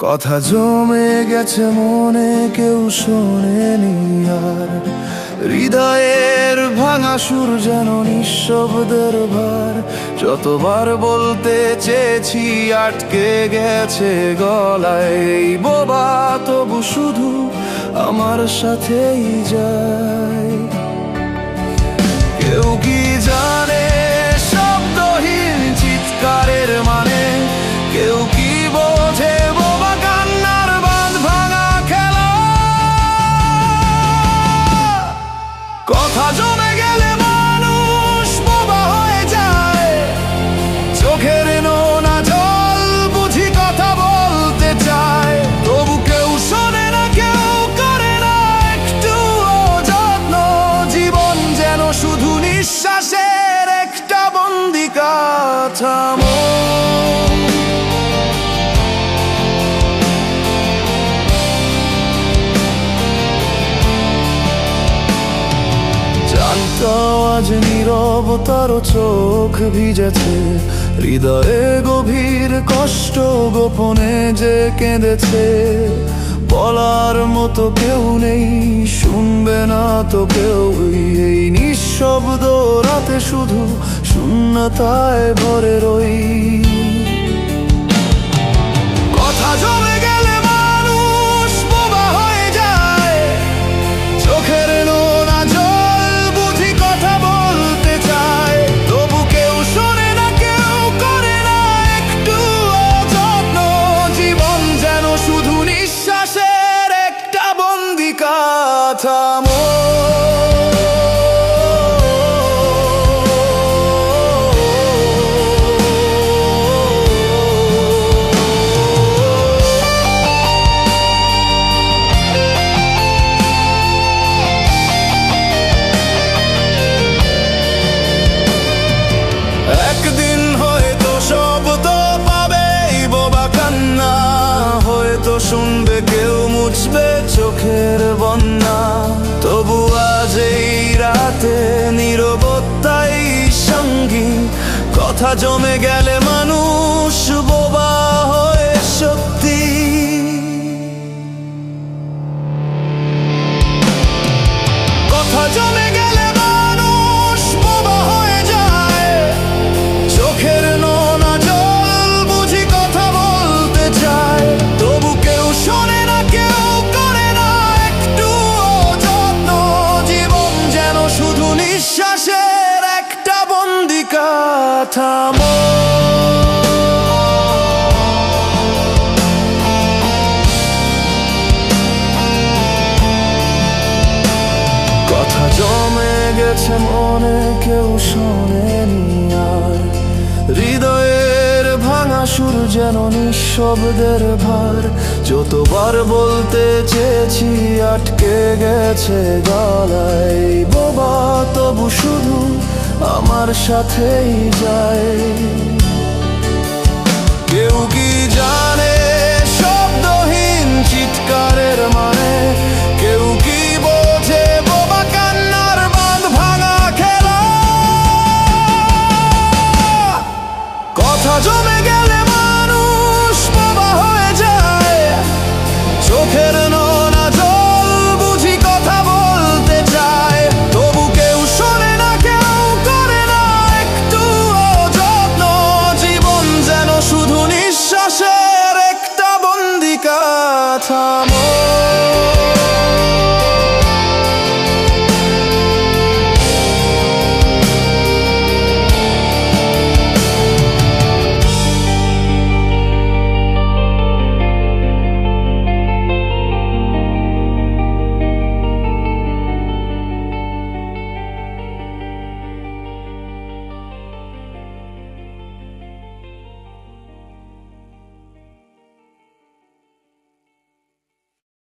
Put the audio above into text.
কথা জমে গেছে মনে, কেউ শোনেনি আর। হৃদয়ের ভাঙা সুর যেন নিঃশব্দের ভার। যতবার বলতে চেয়েছি আটকে গেছে গলায়। এই বোবা তবু শুধু আমার সাথেই যায়। কেউ কি জানে শব্দহীন চিৎকারের মানে? কেউ কি বোঝে বোবা কান্নার বাঁধ ভাঙা খেলা? কথা জমে গেলে মানুষ বোবা হয়ে যায়। চোখের নোনা জল বুঝি কথা বলতে চায়, তবু কেউ শোনে না, কেউ করে না একটু যত্ন। জীবন যেন শুধু নিঃশ্বাসের একটা বন্দি কাঠামো। আজ নীরবতার চোখ ভিজেছে, হৃদয়ে গভীর কষ্ট গোপনে যে কেঁদেছে। বলার মতো কেউ নেই, শুনবে না তো কেউ। এই নিঃশব্দ রাতে শুধু শূন্যতায় ভরে রই। কথা জমে গেলে মানুষ বোবা হয়ে যায়। চোখের নোনা জল বুঝি কথা বলতে চায়, তবু কেউ শোনে না, কেউ করে না একটু যত্ন। জীবন যেন শুধু নিঃশ্বাসের একটা বন্দি কাঠামো। একদিন হয়তো শব্দ পাবে বোবা কান্না, হয়তো শুনবে কেউ, মুছবে চোখের বন্যা। তবু আজ এই রাতে নীরবতাই সঙ্গী। কথা জমে গেলে মানুষ বোবা হয়ে সত্যি। কথা জমে গেলে মানুষ বোবা হয়ে যায়। চোখের নোনা জল বুঝি কথা বলতে চায়, তবু কেউ শোনে না, কেউ করে না একটু যত্ন। জীবন যেন শুধু নিঃশ্বাসের একটা বন্দি কাঠামো। কথা জমে গেছে মনে, কেউ শোনেনি আর। হৃদয়ের ভাঙা সুর যেন নিঃশব্দের ভার। যতবার বলতে চেয়েছি আটকে গেছে গলায়। বোবা তবু শুধু আমার সাথেই যায়। কেউ কি জানে